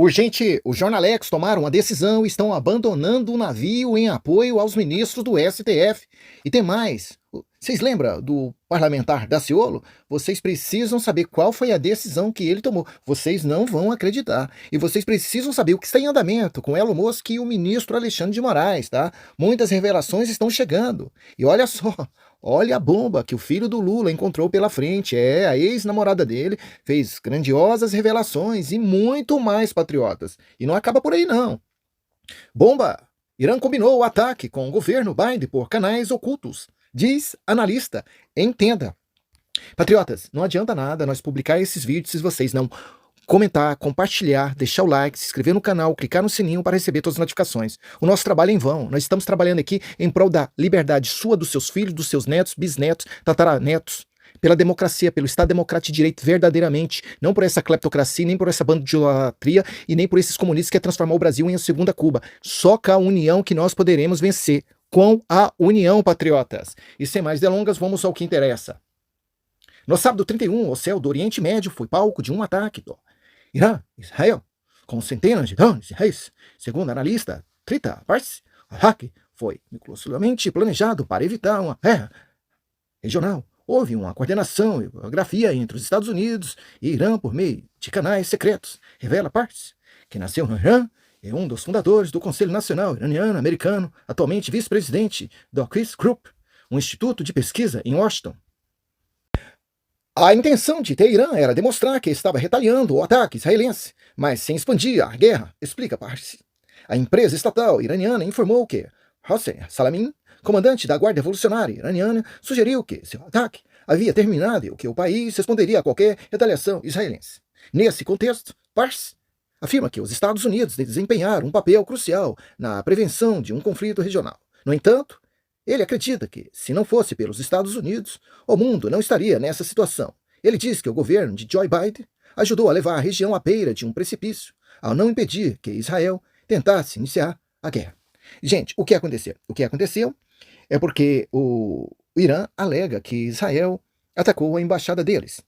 Urgente, os jornalex tomaram a decisão e estão abandonando o navio em apoio aos ministros do STF. E tem mais. Vocês lembram do parlamentar Daciolo? Vocês precisam saber qual foi a decisão que ele tomou. Vocês não vão acreditar. E vocês precisam saber o que está em andamento com Elon Musk e o ministro Alexandre de Moraes, tá? Muitas revelações estão chegando. E olha só, olha a bomba que o filho do Lula encontrou pela frente. É, a ex-namorada dele fez grandiosas revelações e muito mais, patriotas. E não acaba por aí, não. Bomba! Irã combinou o ataque com o governo Biden por canais ocultos. Diz analista. Entenda. Patriotas, não adianta nada nós publicar esses vídeos se vocês não comentar, compartilhar, deixar o like, se inscrever no canal, clicar no sininho para receber todas as notificações. O nosso trabalho é em vão. Nós estamos trabalhando aqui em prol da liberdade sua, dos seus filhos, dos seus netos, bisnetos, tataranetos, pela democracia, pelo Estado Democrático de Direito verdadeiramente, não por essa cleptocracia, nem por essa banda de idolatria e nem por esses comunistas que querem transformar o Brasil em a segunda Cuba. Só com a união que nós poderemos vencer. Com a união, patriotas. E sem mais delongas, vamos ao que interessa. No sábado 31, o céu do Oriente Médio foi palco de um ataque do Irã, Israel, com centenas de drones de reis. Segundo a analista Trita Parsi, o ataque foi meticulosamente planejado para evitar uma guerra regional. Houve uma coordenação e coreografia entre os Estados Unidos e Irã por meio de canais secretos, revela Parsi, que nasceu no Irã, é um dos fundadores do Conselho Nacional Iraniano-Americano, atualmente vice-presidente do Chris Group, um instituto de pesquisa em Washington. A intenção de Teherã era demonstrar que estava retaliando o ataque israelense, mas sem expandir a guerra, explica Parsi. A empresa estatal iraniana informou que Hossein Salamin, comandante da Guarda Revolucionária Iraniana, sugeriu que seu ataque havia terminado e que o país responderia a qualquer retaliação israelense. Nesse contexto, Parsi afirma que os Estados Unidos desempenharam um papel crucial na prevenção de um conflito regional. No entanto, ele acredita que, se não fosse pelos Estados Unidos, o mundo não estaria nessa situação. Ele diz que o governo de Joe Biden ajudou a levar a região à beira de um precipício, ao não impedir que Israel tentasse iniciar a guerra. Gente, o que aconteceu? O que aconteceu é porque o Irã alega que Israel atacou a embaixada deles.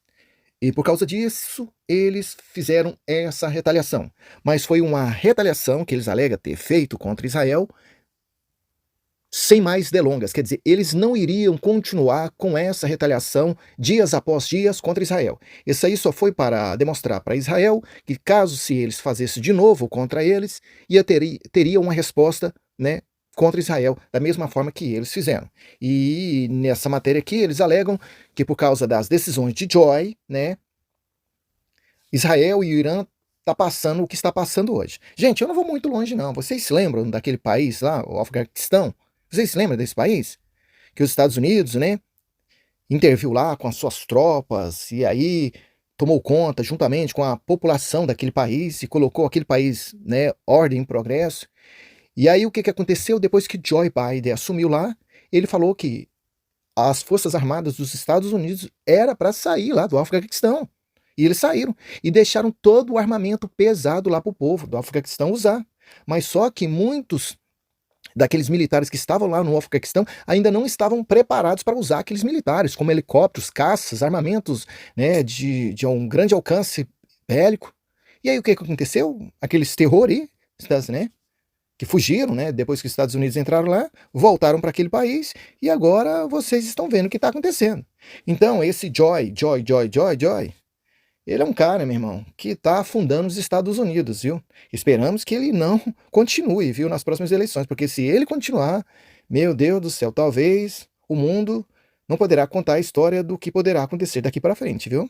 E por causa disso, eles fizeram essa retaliação. Mas foi uma retaliação que eles alegam ter feito contra Israel sem mais delongas. Quer dizer, eles não iriam continuar com essa retaliação dias após dias contra Israel. Isso aí só foi para demonstrar para Israel que caso se eles fizessem de novo contra eles, teria uma resposta, né, contra Israel, da mesma forma que eles fizeram. E nessa matéria aqui, eles alegam que por causa das decisões de Joy, né, Israel e o Irã tá passando o que está passando hoje. Gente, eu não vou muito longe não. Vocês se lembram daquele país lá, o Afeganistão? Vocês se lembram desse país? Que os Estados Unidos, né, interviu lá com as suas tropas e aí tomou conta juntamente com a população daquele país e colocou aquele país, né, ordem em progresso. E aí o que aconteceu depois que Joe Biden assumiu lá? Ele falou que as Forças Armadas dos Estados Unidos era para sair lá do Afeganistão. E eles saíram e deixaram todo o armamento pesado lá para o povo do Afeganistão usar. Mas só que muitos daqueles militares que estavam lá no Afeganistão ainda não estavam preparados para usar aqueles militares, como helicópteros, caças, armamentos, né, de um grande alcance bélico. E aí o que aconteceu? Aqueles terroristas, né, que fugiram, né, depois que os Estados Unidos entraram lá, voltaram para aquele país e agora vocês estão vendo o que está acontecendo. Então esse Joy, ele é um cara, meu irmão, que está afundando os Estados Unidos, viu? Esperamos que ele não continue, viu, nas próximas eleições, porque se ele continuar, meu Deus do céu, talvez o mundo não poderá contar a história do que poderá acontecer daqui para frente, viu?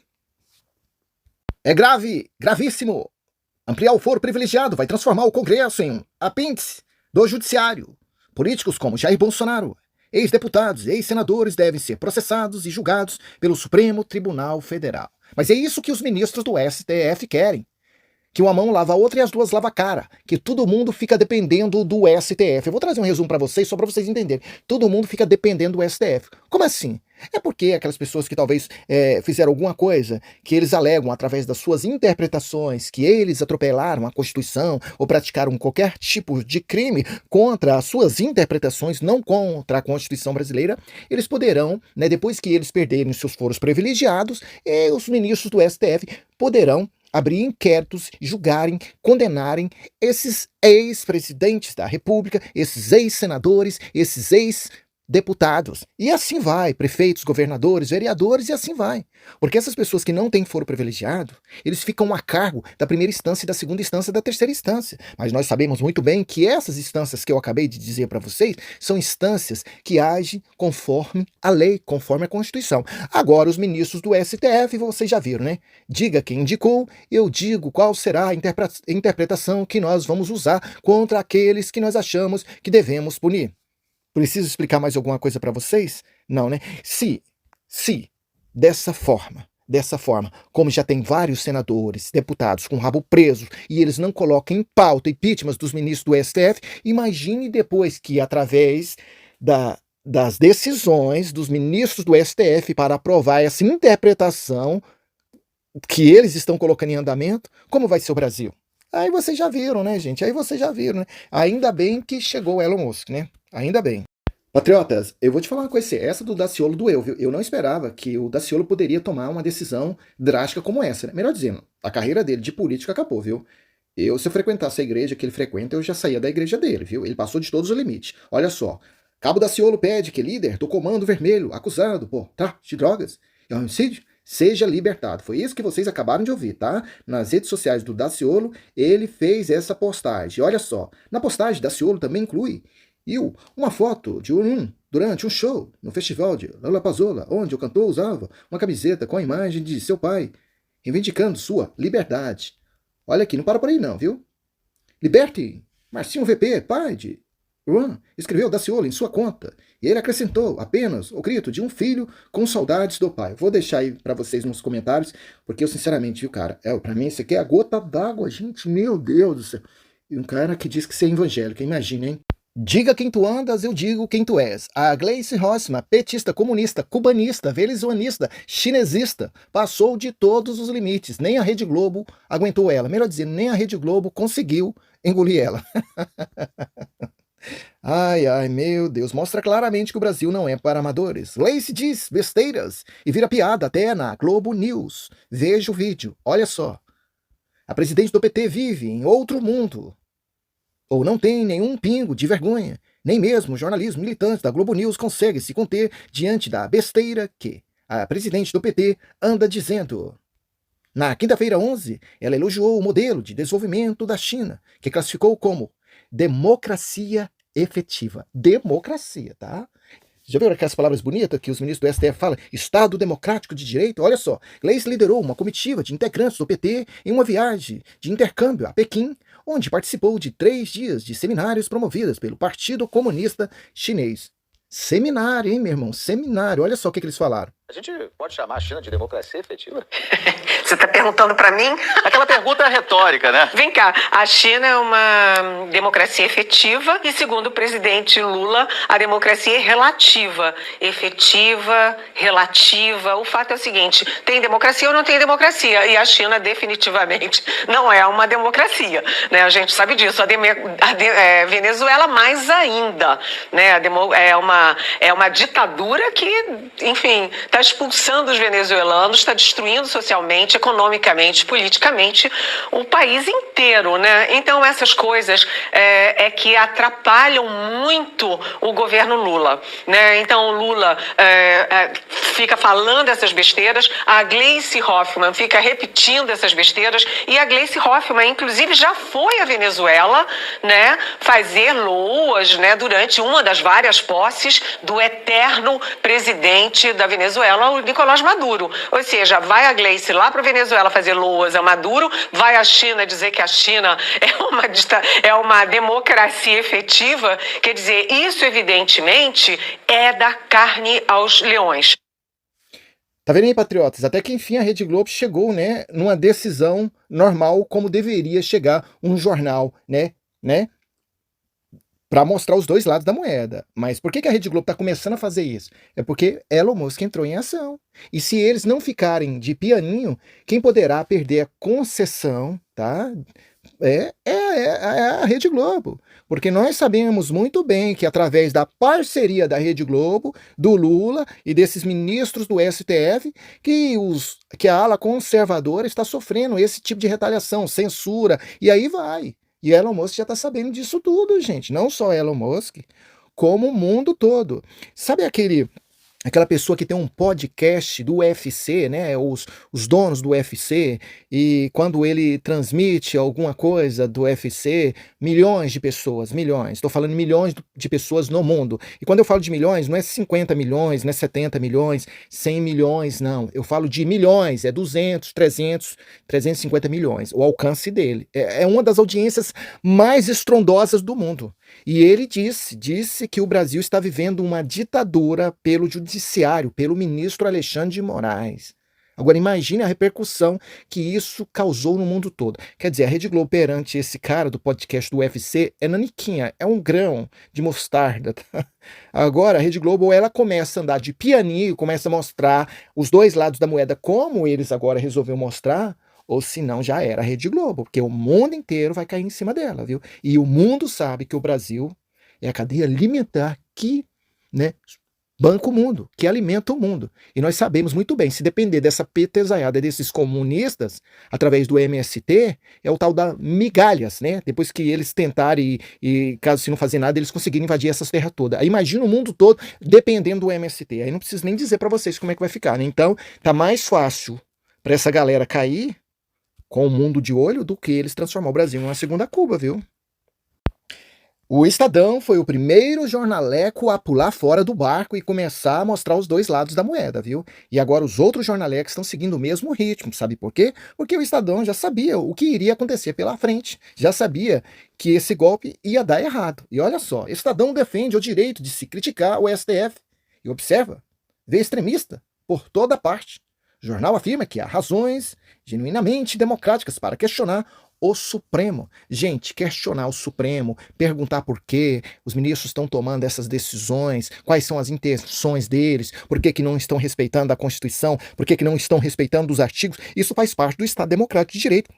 É grave, gravíssimo. Ampliar o foro privilegiado vai transformar o Congresso em um apêndice do Judiciário. Políticos como Jair Bolsonaro, ex-deputados e ex-senadores devem ser processados e julgados pelo Supremo Tribunal Federal. Mas é isso que os ministros do STF querem. Que uma mão lava a outra e as duas lava a cara. Que todo mundo fica dependendo do STF. Eu vou trazer um resumo para vocês, só para vocês entenderem. Todo mundo fica dependendo do STF. Como assim? É porque aquelas pessoas que talvez fizeram alguma coisa, que eles alegam através das suas interpretações, que eles atropelaram a Constituição ou praticaram qualquer tipo de crime contra as suas interpretações, não contra a Constituição brasileira, eles poderão, né, depois que eles perderem seus foros privilegiados, os ministros do STF poderão abrir inquéritos, julgarem, condenarem esses ex-presidentes da República, esses ex-senadores, esses ex-deputados. E assim vai, prefeitos, governadores, vereadores, e assim vai. Porque essas pessoas que não têm foro privilegiado, eles ficam a cargo da primeira instância, da segunda instância e da terceira instância. Mas nós sabemos muito bem que essas instâncias que eu acabei de dizer para vocês são instâncias que agem conforme a lei, conforme a Constituição. Agora, os ministros do STF, vocês já viram, né? Diga quem indicou, eu digo qual será a interpretação que nós vamos usar contra aqueles que nós achamos que devemos punir. Preciso explicar mais alguma coisa para vocês? Não, né? Se dessa forma, como já tem vários senadores, deputados com o rabo preso e eles não colocam em pauta impeachment dos ministros do STF, imagine depois que, através das decisões dos ministros do STF para aprovar essa interpretação que eles estão colocando em andamento, como vai ser o Brasil? Aí vocês já viram, né, gente? Aí vocês já viram, né? Ainda bem que chegou o Elon Musk, né? Ainda bem. Patriotas, eu vou te falar uma coisa, essa do Daciolo doeu, viu? Eu não esperava que o Daciolo poderia tomar uma decisão drástica como essa, né? Melhor dizendo, a carreira dele de político acabou, viu? Se eu frequentasse a igreja que ele frequenta, eu já saía da igreja dele, viu? Ele passou de todos os limites. Olha só, Cabo Daciolo pede que líder do Comando Vermelho, acusado por tráfico de drogas e homicídio, seja libertado. Foi isso que vocês acabaram de ouvir, tá? Nas redes sociais do Daciolo, ele fez essa postagem. Olha só, na postagem, Daciolo também inclui uma foto de durante um show no festival de Lollapalooza, onde o cantor usava uma camiseta com a imagem de seu pai, reivindicando sua liberdade. Olha aqui, não para por aí não, viu? Liberte Marcinho VP, pai de Juan, escreveu Daciolo em sua conta. E ele acrescentou apenas o grito de um filho com saudades do pai. Vou deixar aí para vocês nos comentários, porque eu sinceramente, viu, cara, para mim isso aqui é a gota d'água, gente, meu Deus do céu. E um cara que diz que você é evangélico, imagina, hein? Diga quem tu andas, eu digo quem tu és. A Gleice Hoffmann, petista, comunista, cubanista, venezuelanista, chinesista, passou de todos os limites. Nem a Rede Globo aguentou ela. Melhor dizer, nem a Rede Globo conseguiu engolir ela. Ai, ai, meu Deus, mostra claramente que o Brasil não é para amadores. Gleice diz besteiras e vira piada até na Globo News. Veja o vídeo, olha só. A presidente do PT vive em outro mundo. Ou não tem nenhum pingo de vergonha. Nem mesmo o jornalismo militante da Globo News consegue se conter diante da besteira que a presidente do PT anda dizendo. Na quinta-feira 11, ela elogiou o modelo de desenvolvimento da China, que classificou como democracia efetiva. Democracia, tá? Já viram aquelas palavras bonitas que os ministros do STF falam? Estado Democrático de Direito? Olha só, Gleice liderou uma comitiva de integrantes do PT em uma viagem de intercâmbio a Pequim, onde participou de 3 dias de seminários promovidos pelo Partido Comunista Chinês. Seminário, hein, meu irmão? Seminário. Olha só o que eles falaram. A gente pode chamar a China de democracia efetiva? Você está perguntando para mim? Aquela pergunta retórica, né? Vem cá, a China é uma democracia efetiva e, segundo o presidente Lula, a democracia é relativa. Efetiva, relativa. O fato é o seguinte, tem democracia ou não tem democracia? E a China definitivamente não é uma democracia, né? A gente sabe disso. Venezuela mais ainda, né? É uma ditadura que, enfim, está expulsando os venezuelanos, está destruindo socialmente, economicamente, politicamente o país inteiro, né? Então essas coisas é que atrapalham muito o governo Lula, né? Então o Lula fica falando essas besteiras, a Gleice Hoffmann fica repetindo essas besteiras e a Gleice Hoffmann, inclusive, já foi à Venezuela, né? Fazer loas, né? Durante uma das várias posses do eterno presidente da Venezuela, o Nicolás Maduro. Ou seja, vai a Gleice lá para a Venezuela fazer loas a Maduro, vai a China dizer que a China é uma democracia efetiva, quer dizer, isso evidentemente é dar carne aos leões. Tá vendo aí, patriotas? Até que enfim a Rede Globo chegou, né, numa decisão normal como deveria chegar um jornal, né, para mostrar os dois lados da moeda. Mas por que a Rede Globo está começando a fazer isso? É porque Elon Musk entrou em ação. E se eles não ficarem de pianinho, quem poderá perder a concessão, tá, É a Rede Globo. Porque nós sabemos muito bem que através da parceria da Rede Globo, do Lula e desses ministros do STF, que a ala conservadora está sofrendo esse tipo de retaliação, censura, e aí vai. E Elon Musk já está sabendo disso tudo, gente. Não só Elon Musk, como o mundo todo. Sabe aquela pessoa que tem um podcast do UFC, né? Os donos do UFC, e quando ele transmite alguma coisa do UFC, milhões de pessoas, milhões, estou falando milhões de pessoas no mundo. E quando eu falo de milhões, não é 50 milhões, não é 70 milhões, 100 milhões, não. Eu falo de milhões, é 200, 300, 350 milhões, o alcance dele. É uma das audiências mais estrondosas do mundo. E ele disse que o Brasil está vivendo uma ditadura pelo judiciário, pelo ministro Alexandre de Moraes. Agora imagine a repercussão que isso causou no mundo todo. Quer dizer, a Rede Globo perante esse cara do podcast do UFC é naniquinha, é um grão de mostarda. Tá? Agora a Rede Globo ela começa a andar de pianinho, começa a mostrar os dois lados da moeda como eles agora resolveram mostrar, ou se não já era a Rede Globo, porque o mundo inteiro vai cair em cima dela, viu? E o mundo sabe que o Brasil é a cadeia alimentar que, né, banca o mundo, que alimenta o mundo. E nós sabemos muito bem, se depender dessa petezaiada desses comunistas, através do MST, é o tal da migalhas, né? Depois que eles tentarem e caso se não fazer nada, eles conseguirem invadir essas terras todas. Aí imagina o mundo todo dependendo do MST. Aí não preciso nem dizer para vocês como é que vai ficar, né? Então, tá mais fácil para essa galera cair com o mundo de olho do que eles transformar o Brasil em uma segunda Cuba, viu? O Estadão foi o primeiro jornaleco a pular fora do barco e começar a mostrar os dois lados da moeda, viu? E agora os outros jornalecos estão seguindo o mesmo ritmo, sabe por quê? Porque o Estadão já sabia o que iria acontecer pela frente, já sabia que esse golpe ia dar errado. E olha só, o Estadão defende o direito de se criticar o STF. E observa, vê extremista por toda parte. O jornal afirma que há razões genuinamente democráticas para questionar o Supremo. Gente, questionar o Supremo, perguntar por que os ministros estão tomando essas decisões, quais são as intenções deles, por que não estão respeitando a Constituição, por que não estão respeitando os artigos, isso faz parte do Estado Democrático de Direito.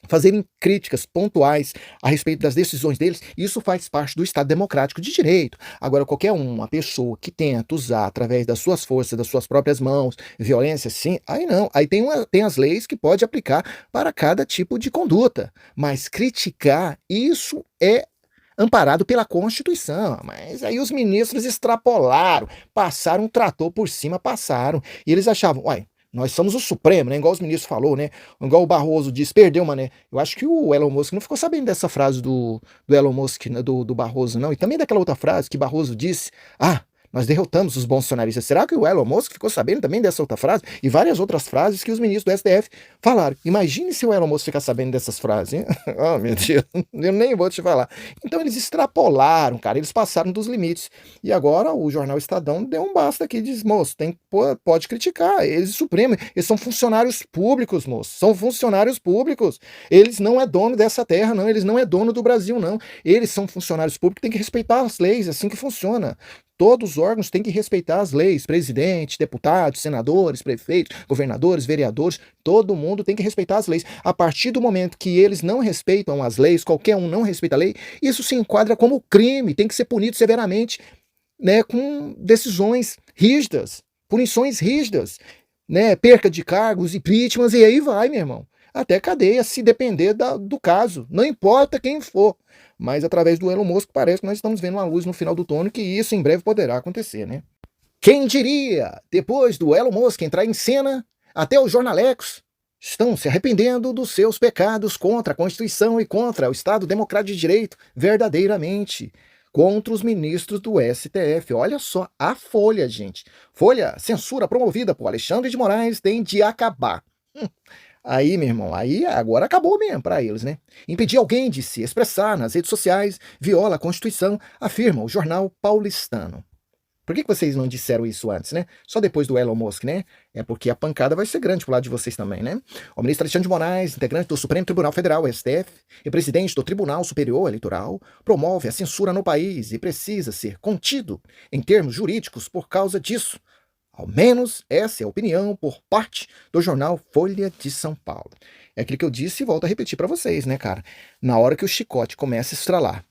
Fazerem críticas pontuais a respeito das decisões deles, isso faz parte do Estado Democrático de Direito. Agora, qualquer uma pessoa que tenta usar através das suas forças, das suas próprias mãos, violência, sim, aí não. Aí tem as leis que pode aplicar para cada tipo de conduta. Mas criticar, isso é amparado pela Constituição. Mas aí os ministros extrapolaram, passaram um trator por cima, passaram. E eles achavam, uai, nós somos o Supremo, né? Igual os ministros falou, né? Igual o Barroso disse, perdeu, mané. Eu acho que o Elon Musk não ficou sabendo dessa frase do Elon Musk, né? do Barroso, não. E também daquela outra frase que Barroso disse, nós derrotamos os bolsonaristas. Será que o Elon Musk ficou sabendo também dessa outra frase? E várias outras frases que os ministros do STF falaram. Imagine se o Elon Musk ficar sabendo dessas frases, hein? Oh, meu Deus, eu nem vou te falar. Então eles extrapolaram, cara, eles passaram dos limites. E agora o jornal Estadão deu um basta aqui e diz, moço, pode criticar, eles Supremo, eles são funcionários públicos, moço, são funcionários públicos. Eles não é dono dessa terra, não, eles não é dono do Brasil, não. Eles são funcionários públicos, tem que respeitar as leis, é assim que funciona. Todos os órgãos têm que respeitar as leis, presidente, deputados, senadores, prefeitos, governadores, vereadores, todo mundo tem que respeitar as leis. A partir do momento que eles não respeitam as leis, qualquer um não respeita a lei, isso se enquadra como crime, tem que ser punido severamente, né, com decisões rígidas, punições rígidas, né, perca de cargos, impeachments, e aí vai, meu irmão. Até cadeia, se depender do caso, não importa quem for. Mas através do Elon Musk parece que nós estamos vendo uma luz no final do túnel que isso em breve poderá acontecer, né? Quem diria, depois do Elon Musk entrar em cena, até os jornalecos estão se arrependendo dos seus pecados contra a Constituição e contra o Estado Democrático de Direito, verdadeiramente, contra os ministros do STF. Olha só a Folha, gente. Folha, censura promovida por Alexandre de Moraes tem de acabar. Aí, meu irmão, aí agora acabou mesmo para eles, né? Impedir alguém de se expressar nas redes sociais viola a Constituição, afirma o jornal paulistano. Por que vocês não disseram isso antes, né? Só depois do Elon Musk, né? É porque a pancada vai ser grande pro lado de vocês também, né? O ministro Alexandre de Moraes, integrante do Supremo Tribunal Federal, STF, e presidente do Tribunal Superior Eleitoral, promove a censura no país e precisa ser contido em termos jurídicos por causa disso. Ao menos essa é a opinião por parte do jornal Folha de São Paulo. É aquilo que eu disse e volto a repetir para vocês, né, cara? Na hora que o chicote começa a estralar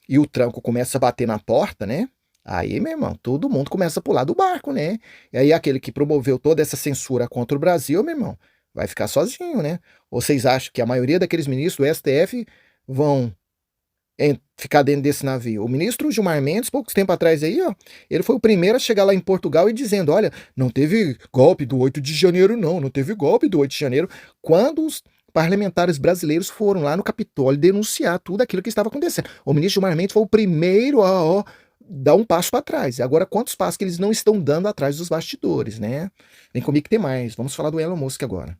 e o tranco começa a bater na porta, né? Aí, meu irmão, todo mundo começa a pular do barco, né? E aí aquele que promoveu toda essa censura contra o Brasil, meu irmão, vai ficar sozinho, né? Ou vocês acham que a maioria daqueles ministros do STF vão ficar dentro desse navio? O ministro Gilmar Mendes, poucos tempo atrás aí, ó, ele foi o primeiro a chegar lá em Portugal e dizendo, olha, não teve golpe do 8 de janeiro não teve golpe do 8 de janeiro, quando os parlamentares brasileiros foram lá no Capitólio denunciar tudo aquilo que estava acontecendo. O ministro Gilmar Mendes foi o primeiro a dar um passo para trás. E agora, quantos passos que eles não estão dando atrás dos bastidores, né? Vem comigo que tem mais. Vamos falar do Elon Musk agora.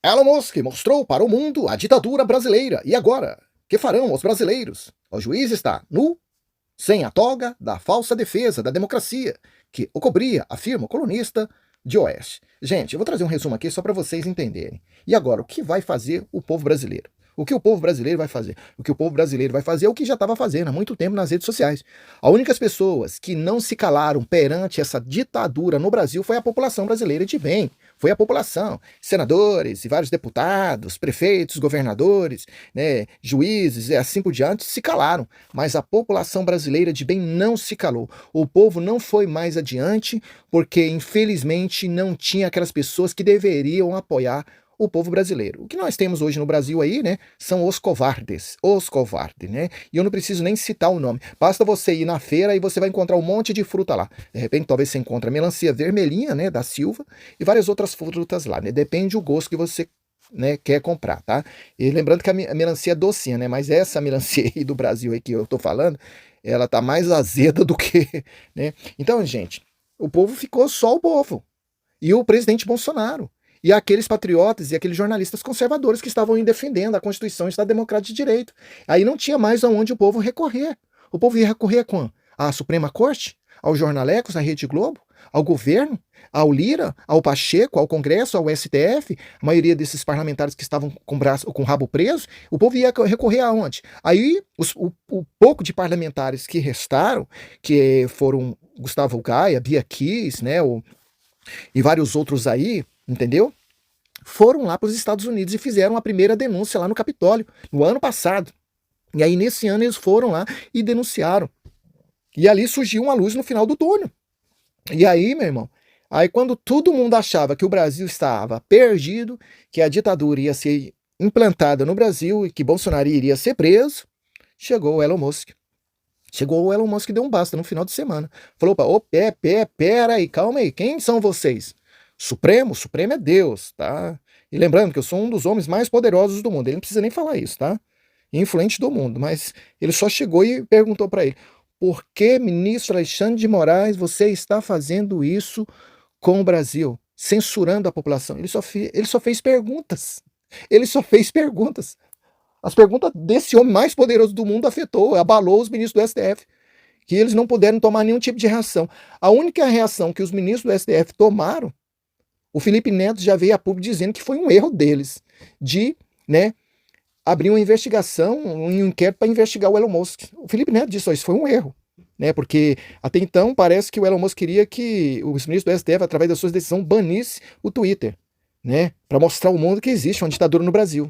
Elon Musk mostrou para o mundo a ditadura brasileira. E agora? Que farão os brasileiros? O juiz está nu, sem a toga da falsa defesa da democracia, que o cobria, afirma o colunista de Oeste. Gente, eu vou trazer um resumo aqui só para vocês entenderem. E agora, o que vai fazer o povo brasileiro? O que o povo brasileiro vai fazer? O que o povo brasileiro vai fazer é o que já estava fazendo há muito tempo nas redes sociais. As únicas pessoas que não se calaram perante essa ditadura no Brasil foi a população brasileira de bem. Foi a população. Senadores e vários deputados, prefeitos, governadores, né, juízes e assim por diante se calaram. Mas a população brasileira de bem não se calou. O povo não foi mais adiante porque, infelizmente, não tinha aquelas pessoas que deveriam apoiar o povo brasileiro. O que nós temos hoje no Brasil aí, né, são os covardes, né? E eu não preciso nem citar o nome. Basta você ir na feira e você vai encontrar um monte de fruta lá. De repente, talvez você encontre a melancia vermelhinha, né, da Silva, e várias outras frutas lá, né? Depende do gosto que você, né, quer comprar, tá? E lembrando que a melancia é docinha, né? Mas essa melancia aí do Brasil aí que eu tô falando, ela tá mais azeda do que, né? Então, gente, o povo ficou só o povo. E o presidente Bolsonaro. E aqueles patriotas e aqueles jornalistas conservadores que estavam aí defendendo a Constituição e o Estado Democrático de Direito. Aí não tinha mais aonde o povo recorrer. O povo ia recorrer à Suprema Corte, aos jornalecos, à Rede Globo, ao governo, ao Lira, ao Pacheco, ao Congresso, ao STF, a maioria desses parlamentares que estavam com o rabo preso, o povo ia recorrer aonde? Aí o pouco de parlamentares que restaram, que foram Gustavo Gaia, Bia Kiss, né, e vários outros aí, entendeu? Foram lá para os Estados Unidos e fizeram a primeira denúncia lá no Capitólio, no ano passado. E aí, nesse ano, eles foram lá e denunciaram. E ali surgiu uma luz no final do túnel. E aí, meu irmão, aí quando todo mundo achava que o Brasil estava perdido, que a ditadura ia ser implantada no Brasil e que Bolsonaro iria ser preso, chegou o Elon Musk. Chegou o Elon Musk e deu um basta no final de semana. Falou, pera aí, calma aí, quem são vocês? Supremo é Deus, tá? E lembrando que eu sou um dos homens mais poderosos do mundo. Ele não precisa nem falar isso, tá? Influente do mundo, mas ele só chegou e perguntou para ele: por que, ministro Alexandre de Moraes, você está fazendo isso com o Brasil? Censurando a população. Ele só fez perguntas. Ele só fez perguntas. As perguntas desse homem mais poderoso do mundo abalou os ministros do STF. Que eles não puderam tomar nenhum tipo de reação. A única reação que os ministros do STF tomaram, o Felipe Neto já veio a público dizendo que foi um erro deles de, né, abrir uma investigação, um inquérito para investigar o Elon Musk. O Felipe Neto disse, isso foi um erro, né, porque até então parece que o Elon Musk queria que os ministros do STF, através das suas decisões, banisse o Twitter, né, para mostrar ao mundo que existe uma ditadura no Brasil.